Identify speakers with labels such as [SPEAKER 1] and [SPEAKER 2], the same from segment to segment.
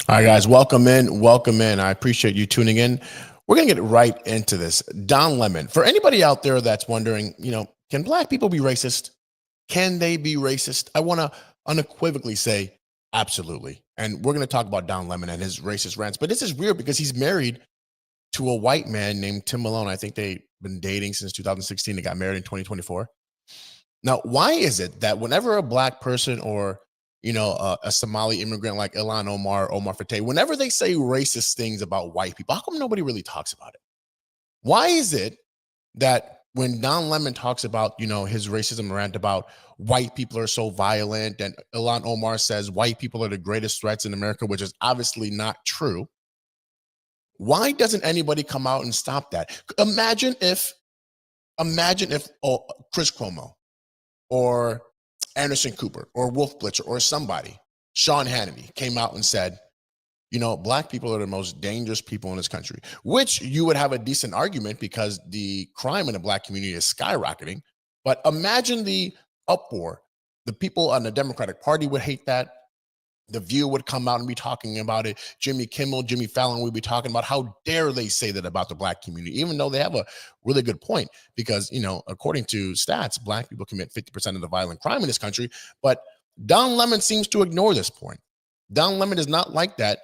[SPEAKER 1] All right, guys, welcome in. Welcome in. I appreciate you tuning in. We're going to get right into this. Don Lemon, for anybody out there that's wondering, can black people be racist? Can they be racist? I want to unequivocally say absolutely. And we're going to talk about Don Lemon and his racist rants. But this is weird because he's married to a white man named Tim Malone. I think they've been dating since 2016. They got married in 2024. Now, why is it that whenever a black person or a Somali immigrant like Ilhan Omar, Omar Fateh, whenever they say racist things about white people, how come nobody really talks about it? Why is it that when Don Lemon talks about, his racism rant about white people are so violent, and Ilhan Omar says white people are the greatest threats in America, which is obviously not true, why doesn't anybody come out and stop that? Imagine if Chris Cuomo or Anderson Cooper or Wolf Blitzer or somebody, Sean Hannity, came out and said, black people are the most dangerous people in this country, which you would have a decent argument because the crime in the black community is skyrocketing. But imagine the uproar. The people on the Democratic Party would hate that. The View would come out and be talking about it. Jimmy Kimmel, Jimmy Fallon would be talking about how dare they say that about the black community, even though they have a really good point because, according to stats, black people commit 50% of the violent crime in this country. But Don Lemon seems to ignore this point. Don Lemon is not like that,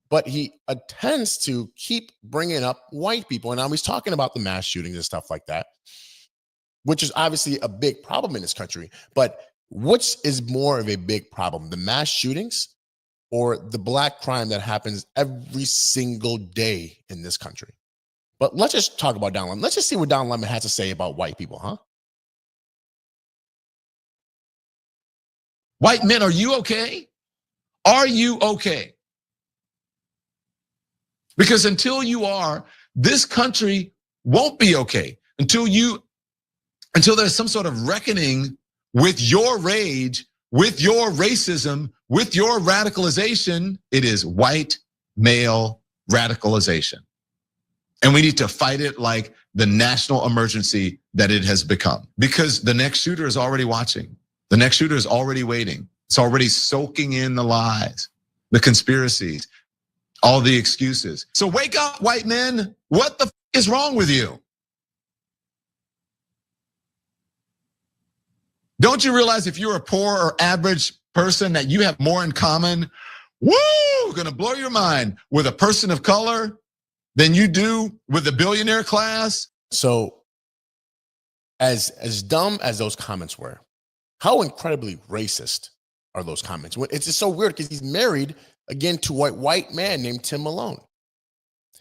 [SPEAKER 1] but he tends to keep bringing up white people. And now he's talking about the mass shootings and stuff like that, which is obviously a big problem in this country. But which is more of a big problem, the mass shootings or the black crime that happens every single day in this country? But let's just talk about Don Lemon. Let's just see what Don Lemon has to say about white people, huh?
[SPEAKER 2] White men, are you okay? Are you okay? Because until you are, this country won't be okay. Until there's some sort of reckoning with your rage, with your racism, with your radicalization. It is white male radicalization. And we need to fight it like the national emergency that it has become. Because the next shooter is already watching. The next shooter is already waiting. It's already soaking in the lies, the conspiracies, all the excuses. So wake up, white men. What the is wrong with you? Don't you realize if you're a poor or average person that you have more in common, gonna blow your mind, with a person of color than you do with the billionaire class?
[SPEAKER 1] So as dumb as those comments were, how incredibly racist are those comments? It's just so weird because he's married again to a white man named Tim Malone.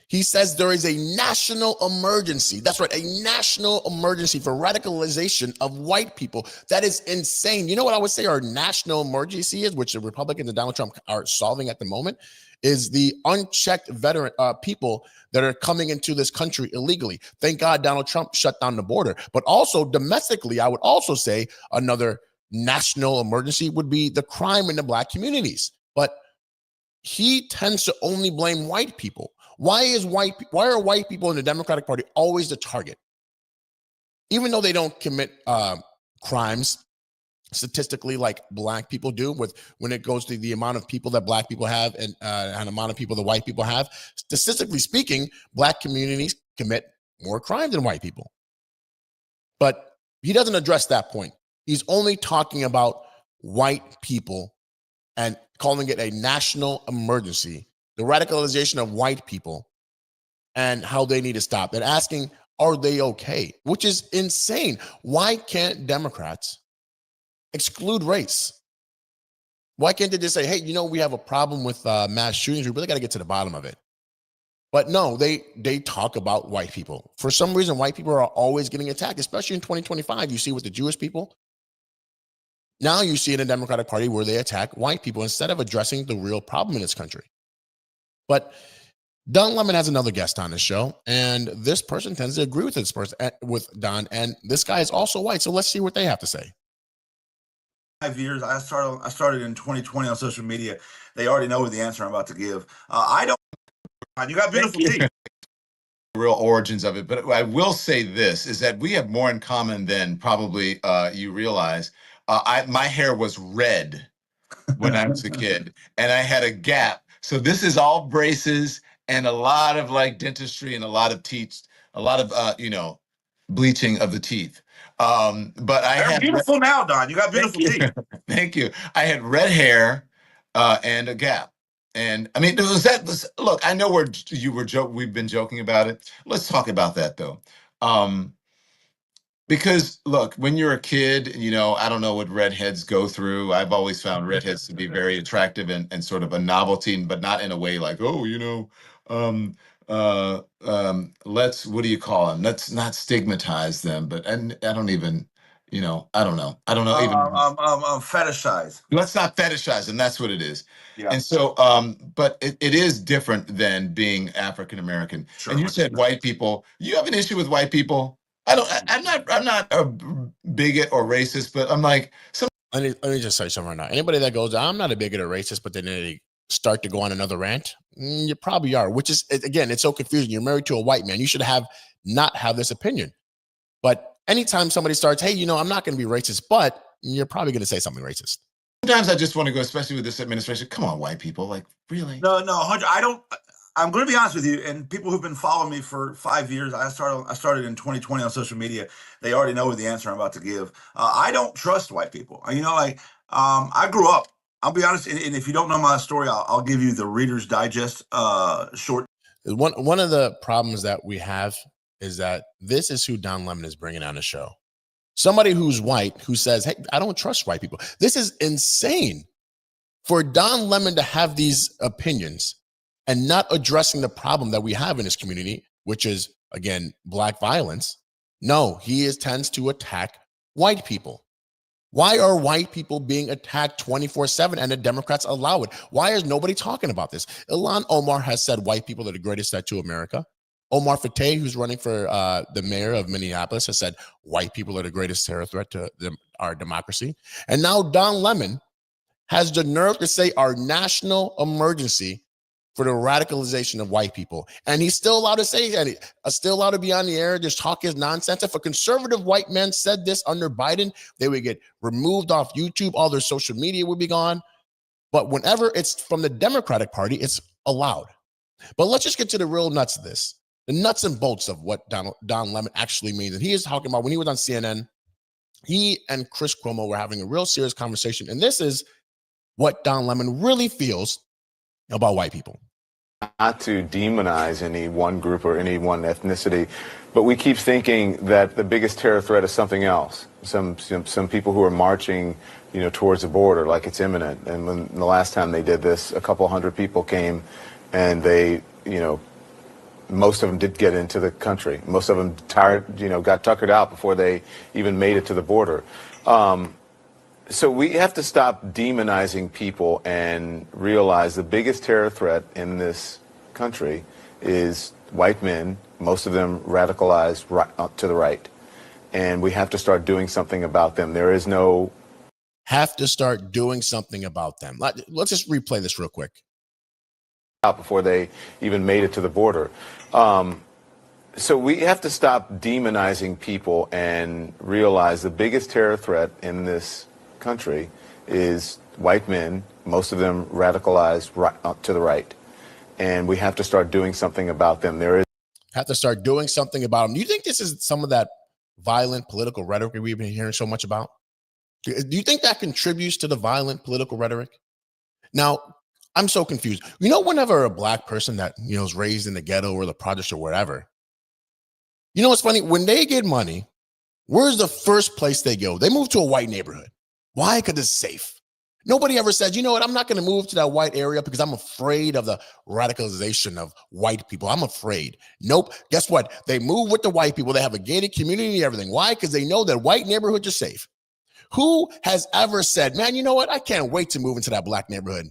[SPEAKER 1] He says there is a national emergency. That's right, a national emergency for radicalization of white people. That is insane. You know what I would say our national emergency is, which the Republicans and Donald Trump are solving at the moment, is the unchecked veteran people that are coming into this country illegally. Thank God Donald Trump shut down the border. But also domestically, I would also say another national emergency would be the crime in the black communities. But he tends to only blame white people. Why are white people in the Democratic Party always the target? Even though they don't commit crimes statistically like black people do, when it goes to the amount of people that black people have and amount of people that white people have, statistically speaking, black communities commit more crime than white people. But he doesn't address that point. He's only talking about white people and calling it a national emergency, the radicalization of white people and how they need to stop, and asking, are they okay? Which is insane. Why can't Democrats exclude race? Why can't they just say, hey, we have a problem with mass shootings. We really got to get to the bottom of it. But no, they talk about white people. For some reason, white people are always getting attacked, especially in 2025. You see with the Jewish people. Now you see in the Democratic Party where they attack white people instead of addressing the real problem in this country. But Don Lemon has another guest on his show, and this person tends to agree with this person, with Don, and this guy is also white. So let's see what they have to say.
[SPEAKER 3] 5 years. I started in 2020 on social media. They already know the answer I'm about to give. I don't. You got beautiful teeth.
[SPEAKER 2] Real origins of it, but I will say this is that we have more in common than probably you realize. My hair was red when I was a kid, and I had a gap So this is all braces and a lot of like dentistry and a lot of teeth, a lot of bleaching of the teeth. But I
[SPEAKER 3] They're
[SPEAKER 2] had
[SPEAKER 3] beautiful now, Don. You got
[SPEAKER 2] thank
[SPEAKER 3] beautiful
[SPEAKER 2] you,
[SPEAKER 3] teeth.
[SPEAKER 2] thank you. I had red hair and a gap. And I mean, look, I know we've been joking about it. Let's talk about that though. Because look, when you're a kid, I don't know what redheads go through. I've always found redheads to be very attractive and sort of a novelty, but not in a way like, oh, what do you call them? Let's not stigmatize them, but and I don't even, I don't know. I don't know even.
[SPEAKER 3] Fetishize.
[SPEAKER 2] Let's not fetishize them. That's what it is.
[SPEAKER 3] Yeah.
[SPEAKER 2] And so, but it is different than being African American.
[SPEAKER 3] Sure.
[SPEAKER 2] And you said white people. You have an issue with white people? I'm not a bigot or racist, but I'm like,
[SPEAKER 1] Let me just say something right now. Anybody that goes, I'm not a bigot or racist, but then they start to go on another rant, you probably are, which is, again, it's so confusing. You're married to a white man. You should not have this opinion. But anytime somebody starts, hey, I'm not going to be racist, but you're probably going to say something racist.
[SPEAKER 2] sometimes I just want to go, especially with this administration. Come on, white people, like really?
[SPEAKER 3] No, Hunter, I don't. I'm going to be honest with you, and people who've been following me for 5 years. I started in 2020 on social media. They already know the answer I'm about to give. I don't trust white people. I grew up. I'll be honest, and if you don't know my story, I'll give you the Reader's Digest short.
[SPEAKER 1] One of the problems that we have is that this is who Don Lemon is bringing on the show. Somebody who's white who says, hey, I don't trust white people. This is insane for Don Lemon to have these opinions and not addressing the problem that we have in this community, which is, again, black violence. No, he tends to attack white people. Why are white people being attacked 24/7 and the Democrats allow it? Why is nobody talking about this? Ilhan Omar has said white people are the greatest threat to America. Omar Fateh, who's running for the mayor of Minneapolis, has said white people are the greatest terror threat to our democracy. And now Don Lemon has the nerve to say our national emergency for the radicalization of white people. And he's still allowed to say that, still allowed to be on the air, just talk his nonsense. If a conservative white man said this under Biden, they would get removed off YouTube. All their social media would be gone. But whenever it's from the Democratic Party, it's allowed. But let's just get to the real nuts of this, the nuts and bolts of what Don Lemon actually means. And he is talking about when he was on CNN, he and Chris Cuomo were having a real serious conversation. And this is what Don Lemon really feels about white people.
[SPEAKER 4] Not to demonize any one group or any one ethnicity, but we keep thinking that the biggest terror threat is something else. Some people who are marching, towards the border like it's imminent. And when the last time they did this, a couple hundred people came, and they, most of them did get into the country. Most of them got tuckered out before they even made it to the border. So we have to stop demonizing people and realize the biggest terror threat in this country is white men, most of them radicalized to the right. And we have to start doing something about them. There is no...
[SPEAKER 1] Have to start doing something about them. Let's just replay this real quick.
[SPEAKER 4] Before they even made it to the border. So we have to stop demonizing people and realize the biggest terror threat in this country is white men, most of them radicalized to the right. And we have to start doing something about them.
[SPEAKER 1] Have to start doing something about them. Do you think this is some of that violent political rhetoric we've been hearing so much about? Do you think that contributes to the violent political rhetoric? Now, I'm so confused. Whenever a black person that, is raised in the ghetto or the projects or wherever, what's funny? When they get money, where's the first place they go? They move to a white neighborhood. Why? Because it's safe. Nobody ever says, you know what, I'm not going to move to that white area because I'm afraid of the radicalization of white people. I'm afraid. Nope. Guess what? They move with the white people. They have a gated community and everything. Why? Because they know that white neighborhoods are safe. Who has ever said, man, you know what? I can't wait to move into that black neighborhood.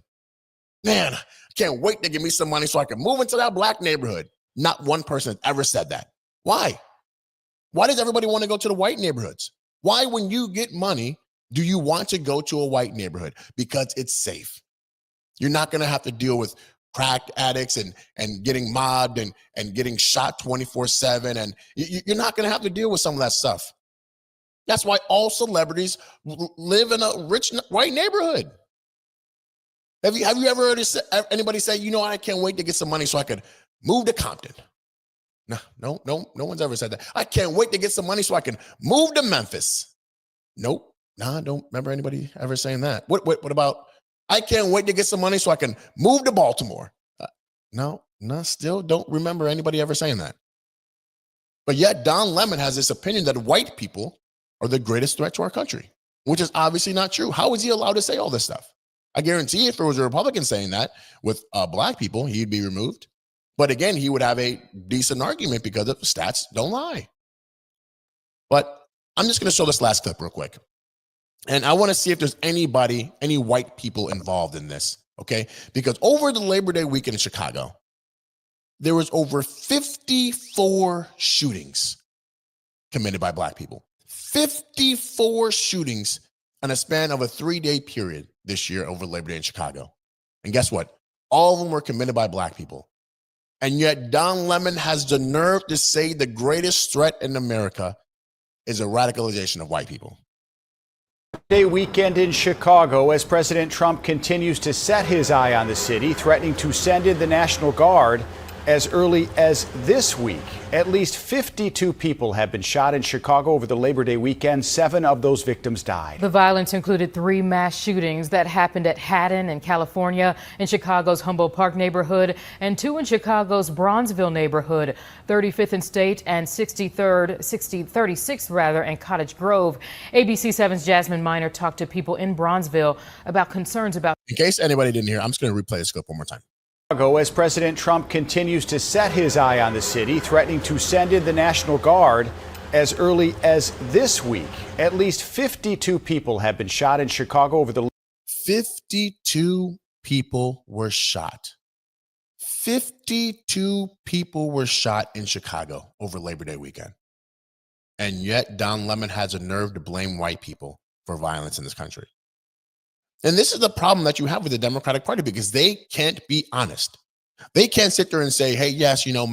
[SPEAKER 1] Man, I can't wait to give me some money so I can move into that black neighborhood. Not one person has ever said that. Why? Why does everybody want to go to the white neighborhoods? Why, when you get money, do you want to go to a white neighborhood? Because it's safe. You're not going to have to deal with crack addicts and getting mobbed and getting shot 24/7. And you're not going to have to deal with some of that stuff. That's why all celebrities live in a rich white neighborhood. Have you ever heard anybody say, you know, I can't wait to get some money so I could move to Compton? No one's ever said that. I can't wait to get some money so I can move to Memphis. Nope. I don't remember anybody ever saying that. What about, I can't wait to get some money so I can move to Baltimore? No, still don't remember anybody ever saying that. But yet Don Lemon has this opinion that white people are the greatest threat to our country, which is obviously not true. How is he allowed to say all this stuff? I guarantee if there was a Republican saying that with black people, he'd be removed. But again, he would have a decent argument because the stats don't lie. But I'm just going to show this last clip real quick. And I want to see if there's any white people involved in this, okay? Because over the Labor Day weekend in Chicago, there was over 54 shootings committed by black people. 54 shootings in a span of a 3-day period this year over Labor Day in Chicago. And guess what? All of them were committed by black people. And yet Don Lemon has the nerve to say the greatest threat in America is a radicalization of white people.
[SPEAKER 5] Day weekend in Chicago as President Trump continues to set his eye on the city, threatening to send in the National Guard as early as this week. At least 52 people have been shot in Chicago over the Labor Day weekend. 7 of those victims died.
[SPEAKER 6] The violence included 3 mass shootings that happened at Haddon in California, in Chicago's Humboldt Park neighborhood, and 2 in Chicago's Bronzeville neighborhood, 35th and State and 36th and Cottage Grove. ABC 7's Jasmine Miner talked to people in Bronzeville about concerns about.
[SPEAKER 1] In case anybody didn't hear, I'm just going to replay this clip one more time.
[SPEAKER 5] As President Trump continues to set his eye on the city, threatening to send in the National Guard as early as this week. At least 52 people have been shot in Chicago over the
[SPEAKER 1] 52 people were shot. 52 people were shot in Chicago over Labor Day weekend. And yet Don Lemon has a nerve to blame white people for violence in this country. And this is the problem that you have with the Democratic Party, because they can't be honest. They can't sit there and say, hey, yes, you know,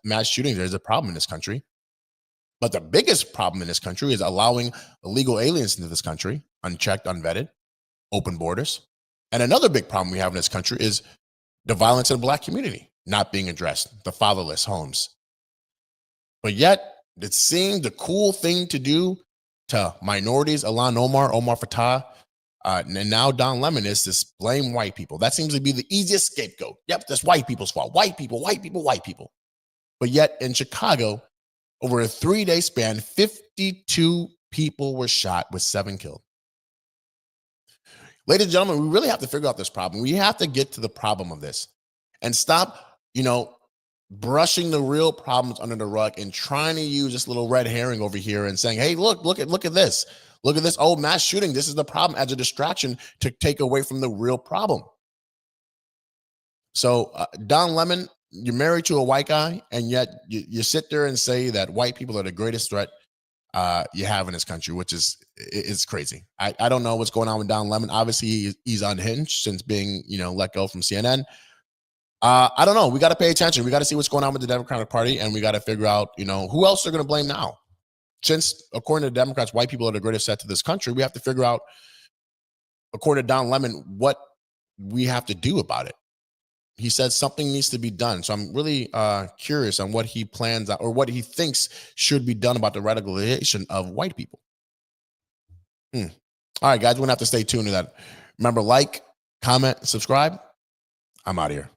[SPEAKER 1] mass shootings, there's a problem in this country. But the biggest problem in this country is allowing illegal aliens into this country, unchecked, unvetted, open borders. And another big problem we have in this country is the violence in the black community not being addressed, the fatherless homes. But yet it seemed the cool thing to do to minorities, Ilhan Omar Fattah, and now Don Lemon is this blame white people. That seems to be the easiest scapegoat. Yep, that's white people's fault. White people. But yet in Chicago, over a 3-day span, 52 people were shot with 7 killed. Ladies and gentlemen, we really have to figure out this problem. We have to get to the problem of this and stop, brushing the real problems under the rug and trying to use this little red herring over here and saying, hey, look at this. Look at this old mass shooting. This is the problem, as a distraction to take away from the real problem. So Don Lemon, you're married to a white guy, and yet you sit there and say that white people are the greatest threat you have in this country, which is crazy. I don't know what's going on with Don Lemon. Obviously, he's unhinged since being let go from CNN. I don't know. We got to pay attention. We got to see what's going on with the Democratic Party, and we got to figure out who else they're going to blame now. Since, according to the Democrats, white people are the greatest threat to this country, we have to figure out, according to Don Lemon, what we have to do about it. He said something needs to be done. So I'm really curious on what he plans or what he thinks should be done about the radicalization of white people. All right, guys, we're going to have to stay tuned to that. Remember, like, comment, subscribe. I'm out of here.